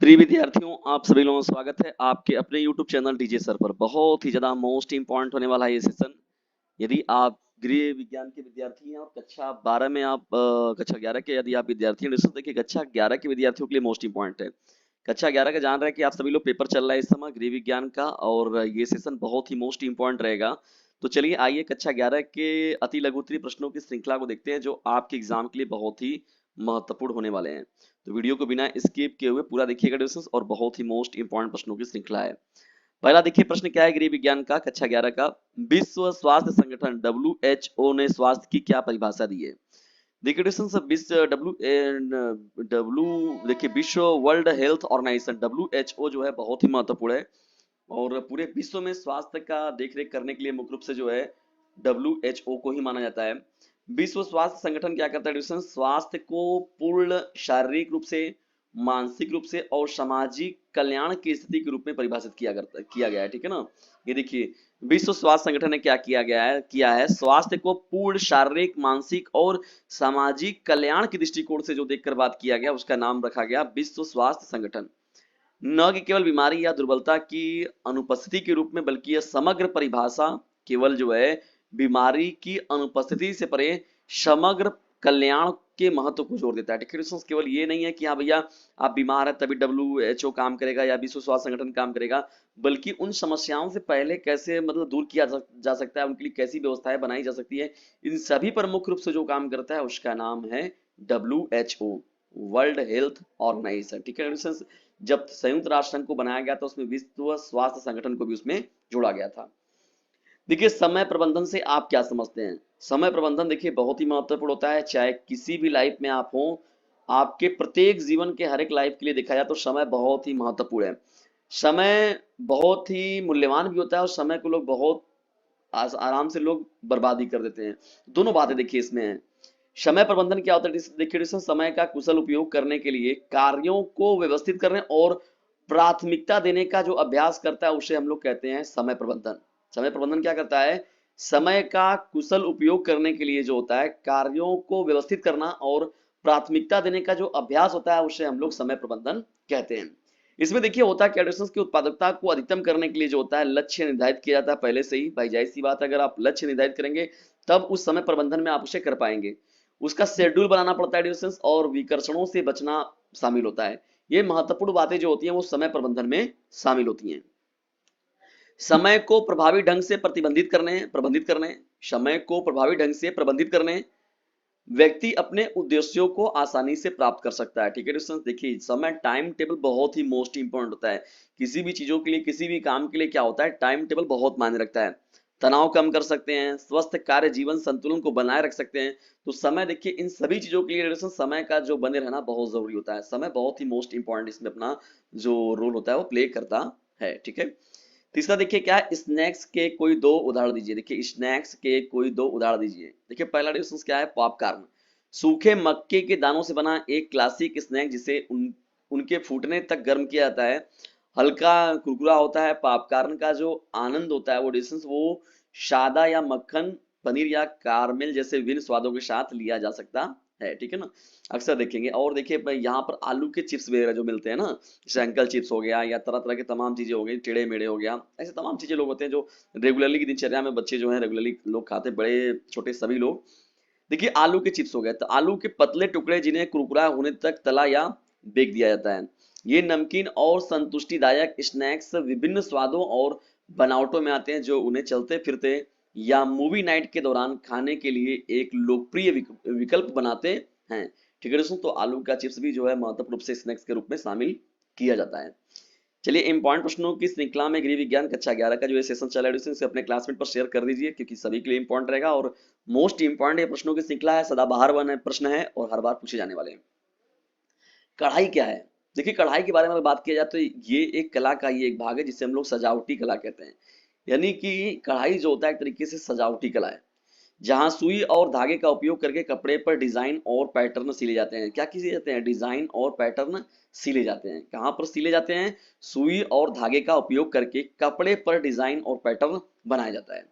प्रिय विद्यार्थियों, आप सभी लोगों का स्वागत है आपके अपने YouTube चैनल डीजे सर पर। बहुत ही ज्यादा मोस्ट इंपॉर्टेंट होने वाला है ये सेशन। यदि आप गृह विज्ञान के विद्यार्थी हैं और कक्षा 12 में आप कक्षा 11 के यदि आप विद्यार्थी हैं, तो देखिए कक्षा 11 के विद्यार्थियों के लिए मोस्ट इंपॉर्टेंट है। कक्षा 11 का जान रहे हैं कि आप सभी लोग पेपर चल रहा है इस समय गृह विज्ञान का, और ये सेशन बहुत ही मोस्ट इंपॉर्टेंट रहेगा। तो चलिए आइए कक्षा 11 के अति लघु उत्तरीय प्रश्नों की श्रृंखला को देखते हैं, जो आपके एग्जाम के लिए बहुत ही महत्वपूर्ण होने वाले हैं। तो वीडियो को बिना स्किप किए हुए पूरा देखिएगा डिस्कस, और बहुत ही मोस्ट इंपॉर्टेंट प्रश्नों की श्रृंखला है। पहला देखिए प्रश्न क्या है गृह विज्ञान का कक्षा 11 का। विश्व स्वास्थ्य संगठन WHO ने स्वास्थ्य की क्या परिभाषा दी है? देखिए डिस्टेंस विश्व डब्ल्यू देखिए विश्व वर्ल्ड हेल्थ ऑर्गेनाइजेशन WHO जो है बहुत ही महत्वपूर्ण है, और पूरे विश्व में स्वास्थ्य का देखरेख करने के लिए मुख्य रूप से जो है WHO को ही माना जाता है। विश्व स्वास्थ्य संगठन क्या करता है डिवीजन? स्वास्थ्य को पूर्ण शारीरिक रूप से, मानसिक रूप से और सामाजिक कल्याण की स्थिति के रूप में परिभाषित किया गया है। ठीक है ना। ये देखिए विश्व स्वास्थ्य संगठन ने क्या किया है स्वास्थ्य को पूर्ण शारीरिक, मानसिक और सामाजिक कल्याण के दृष्टिकोण से जो देखकर बात किया गया, उसका नाम रखा गया विश्व स्वास्थ्य संगठन। न कि केवल बीमारी या दुर्बलता की अनुपस्थिति के रूप में, बल्कि यह समग्र परिभाषा केवल जो है बीमारी की अनुपस्थिति से परे समग्र कल्याण के महत्व को जोर देता है। ठीक है, केवल ये नहीं है कि हाँ भैया आप बीमार है तभी WHO काम करेगा या विश्व स्वास्थ्य संगठन काम करेगा, बल्कि उन समस्याओं से पहले कैसे मतलब दूर किया जा सकता है, उनके लिए कैसी व्यवस्थाएं बनाई जा सकती है, इन सभी पर मुख्य रूप से जो काम करता है उसका नाम है WHO, वर्ल्ड हेल्थ ऑर्गेनाइजेशन। ठीक है, जब संयुक्त राष्ट्र संघ को बनाया गया था उसमें विश्व स्वास्थ्य संगठन को भी उसमें जोड़ा गया था। देखिए समय प्रबंधन से आप क्या समझते हैं? समय प्रबंधन देखिए बहुत ही महत्वपूर्ण होता है, चाहे किसी भी लाइफ में आप हो, आपके प्रत्येक जीवन के हर एक लाइफ के लिए देखा जाए तो समय बहुत ही महत्वपूर्ण है। समय बहुत ही मूल्यवान भी होता है, और समय को लोग बहुत आराम से लोग बर्बादी कर देते हैं। दोनों बातें देखिए इसमें है। समय प्रबंधन क्या होता है? देखिए समय का कुशल उपयोग करने के लिए कार्यों को व्यवस्थित करने और प्राथमिकता देने का जो अभ्यास करता है उसे हम लोग कहते हैं समय प्रबंधन। समय प्रबंधन क्या करता है? समय का कुशल उपयोग करने के लिए जो होता है कार्यों को व्यवस्थित करना और प्राथमिकता देने का जो अभ्यास होता है उसे हम लोग समय प्रबंधन कहते हैं। इसमें देखिए होता है क्या, की उत्पादकता को अधिकतम करने के लिए जो होता है लक्ष्य निर्धारित किया जाता है पहले से ही। भाई जाहिर सी बात है, अगर आप लक्ष्य निर्धारित करेंगे तब उस समय प्रबंधन में आप उसे कर पाएंगे। उसका शेड्यूल बनाना पड़ता है डिस्टेंस, और विकर्षणों से बचना शामिल होता है। ये महत्वपूर्ण बातें जो होती हैं वो समय प्रबंधन में शामिल होती हैं। समय को प्रभावी ढंग से प्रबंधित करने समय को प्रभावी ढंग से प्रबंधित करने व्यक्ति अपने उद्देश्यों को आसानी से प्राप्त कर सकता है। ठीक है दोस्तों, देखिए समय टाइम टेबल बहुत ही मोस्ट इंपॉर्टेंट होता है। किसी भी चीजों के लिए, किसी भी काम के लिए क्या होता है, टाइम टेबल बहुत मायने रखता है। तनाव कम कर सकते हैं, स्वस्थ कार्य जीवन संतुलन को बनाए रख सकते हैं। तो समय देखिए इन सभी चीजों के लिए समय का जो बने रहना बहुत जरूरी होता है। समय बहुत ही मोस्ट इंपॉर्टेंट इसमें अपना जो रोल होता है वो प्ले करता है। ठीक है। तीसरा देखिए क्या है, स्नैक्स के कोई दो उदाहरण दीजिए। देखिए स्नैक्स के कोई दो उदाहरण दीजिए। देखिए पहला डिस्टेंस क्या है, पॉपकॉर्न। सूखे मक्के के दानों से बना एक क्लासिक स्नैक जिसे उनके फूटने तक गर्म किया जाता है। हल्का कुरकुरा होता है। पॉपकॉर्न का जो आनंद होता है वो डिस्टेंस वो सादा या मक्खन, पनीर या कारमेल जैसे विभिन्न स्वादों के साथ लिया जा सकता है। ठीक है ना। अक्सर देखेंगे। और देखिए यहाँ पर आलू के चिप्स वगैरह जो मिलते हैं ना, जैसे अंकल चिप्स हो गया या तरह तरह के तमाम चीजें हो गई, टेढ़े मेढ़े हो गया, ऐसे तमाम चीजें लोग होते हैं जो रेगुलरली की दिनचर्या में बच्चे जो है रेगुलरली लोग खाते हैं, बड़े छोटे सभी लोग। देखिए आलू के चिप्स हो गए, तो आलू के पतले टुकड़े जिन्हें कुरकुरा होने तक तला या बेक दिया जाता है। ये नमकीन और संतुष्टिदायक स्नैक्स विभिन्न स्वादों और बनावटों में आते हैं, जो उन्हें चलते फिरते या मूवी नाइट के दौरान खाने के लिए एक लोकप्रिय विकल्प बनाते हैं। ठीक है दोस्तों, तो आलू का चिप्स भी जो है महत्वपूर्ण रूप से स्नैक्स के रूप में शामिल किया जाता है। चलिए इंपॉर्टेंट प्रश्नों की श्रृंखला में गृह विज्ञान कक्षा 11 का जो ये सेशन चल रहा है इसे अपने क्लासमेट पर शेयर कर दीजिए, क्योंकि सभी के लिए इंपॉर्टेंट रहेगा। और मोस्ट इंपॉर्टेंट ये प्रश्नों की श्रृंखला है, सदाबहार वन प्रश्न है और हर बार पूछे जाने वाले हैं। कढ़ाई क्या है? देखिए कढ़ाई के बारे में बात किया जाए तो ये एक कला का ही एक भाग है जिसे हम लोग सजावटी कला कहते हैं। यानी कि कढ़ाई जो होता है एक तरीके से सजावटी कला है, जहां सुई और धागे का उपयोग करके कपड़े पर डिजाइन और पैटर्न सिले जाते हैं। क्या किए जाते हैं? डिजाइन और पैटर्न सिले जाते हैं। कहां पर सिले जाते हैं? सुई और धागे का उपयोग करके कपड़े पर डिजाइन और पैटर्न बनाया जाता है।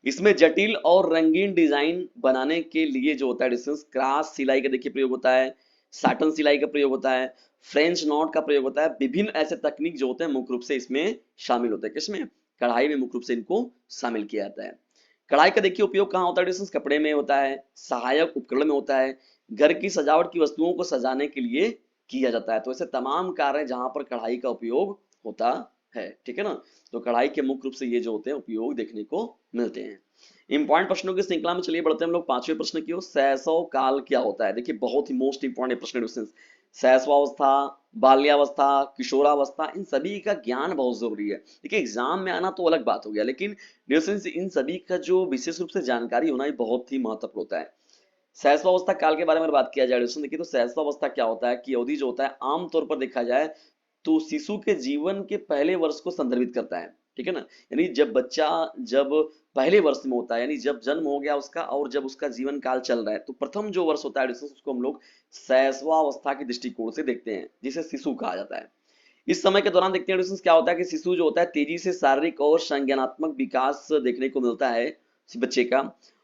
इसमें जटिल और रंगीन डिजाइन बनाने के लिए जो होता है डिस्टेंस क्रॉस सिलाई का देखिए प्रयोग होता है, साटन सिलाई का प्रयोग होता है, फ्रेंच नॉट का प्रयोग होता है। विभिन्न ऐसे तकनीक जो होते हैं मुख्य रूप से इसमें शामिल होते हैं। किसमें? कढ़ाई में मुख्य रूप से इनको शामिल किया जाता है। कढ़ाई का देखिए उपयोग कहाँ होता है डिस्टेंस? कपड़े में होता है, सहायक उपकरण में होता है, घर की सजावट की वस्तुओं को सजाने के लिए किया जाता है। तो ऐसे तमाम कार्य हैं जहां पर कढ़ाई का उपयोग होता है। ठीक है ना? तो कढ़ाई के मुख्य रूप से ये जो होते हैं उपयोग देखने को मिलते हैं। इंपॉर्टेंट प्रश्नों की श्रृंखला में चलिए बढ़ते हैं हम लोग पांचवें प्रश्न की ओर। शैशव काल क्या होता है? देखिए बहुत ही मोस्ट इंपॉर्टेंट प्रश्न क्वेश्चन। शैशवावस्था, बाल्यावस्था, किशोरावस्था, इन सभी का ज्ञान बहुत जरूरी है। देखिए एग्जाम में आना तो अलग बात हो गया, लेकिन इन सभी का जो विशेष रूप से जानकारी होना ही बहुत ही महत्वपूर्ण होता है। शैशवावस्था काल के बारे में बात किया जाए देखिए तो शैशवावस्था क्या होता है कि अवधि जो होता है आमतौर पर देखा जाए तो शिशु के जीवन के पहले वर्ष को संदर्भित करता है। ठीक है ना? यानी जब बच्चा जब पहले वर्ष में होता है, यानी जब जन्म हो गया उसका और जब उसका जीवन काल चल रहा है, तो प्रथम जो वर्ष होता है उसको हम लोग शैशवावस्था के दृष्टिकोण से देखते हैं, जिसे शिशु कहा जाता है। इस समय के दौरान देखते हैं क्या होता है कि शिशु जो होता है तेजी से शारीरिक और संज्ञानात्मक विकास देखने को मिलता है बच्चे का,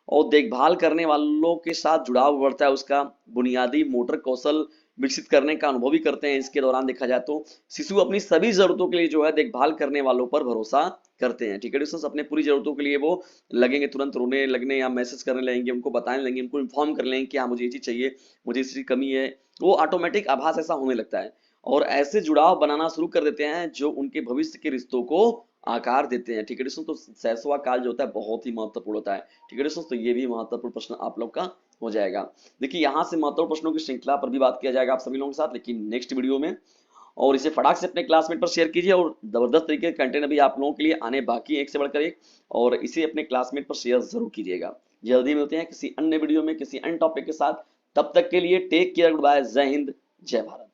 और देखभाल करने वालों के साथ जुड़ाव बढ़ता है, उसका बुनियादी मोटर कौशल विकसित करने का अनुभव भी करते हैं। इसके दौरान देखा जाए तो शिशु अपनी सभी जरूरतों के लिए जो है देखभाल करने वालों पर भरोसा करते हैं। ठीक है दोस्तों? अपने पूरी जरूरतों के लिए वो लगेंगे, तुरंत रोने लगने या मैसेज करने लगेंगे, उनको बताने लगेंगे, उनको इन्फॉर्म कर लेंगे कि हाँ मुझे ये चीज चाहिए, मुझे इस चीज की कमी है। वो ऑटोमेटिक आभास ऐसा होने लगता है और ऐसे जुड़ाव बनाना शुरू कर देते हैं जो उनके भविष्य के रिश्तों को आकार देते हैं। ठीक है दोस्तों? तो शैशव काल जो होता है बहुत ही महत्वपूर्ण होता है। ठीक है दोस्तों? तो ये भी महत्वपूर्ण प्रश्न आप लोग का हो जाएगा। देखिए यहाँ से महत्वपूर्ण प्रश्नों की श्रृंखला पर भी बात किया जाएगा आप सभी लोगों के साथ, लेकिन नेक्स्ट वीडियो में। और इसे फटाक से अपने क्लासमेट पर शेयर कीजिए, और जबरदस्त तरीके का कंटेंट अभी आप लोगों के लिए आने बाकी है एक से बढ़कर एक, और इसे अपने क्लासमेट पर शेयर जरूर कीजिएगा। जल्दी मिलते हैं किसी अन्य वीडियो में किसी अन्य टॉपिक के साथ। तब तक के लिए टेक केयर, गुड बाय, जय हिंद, जय भारत।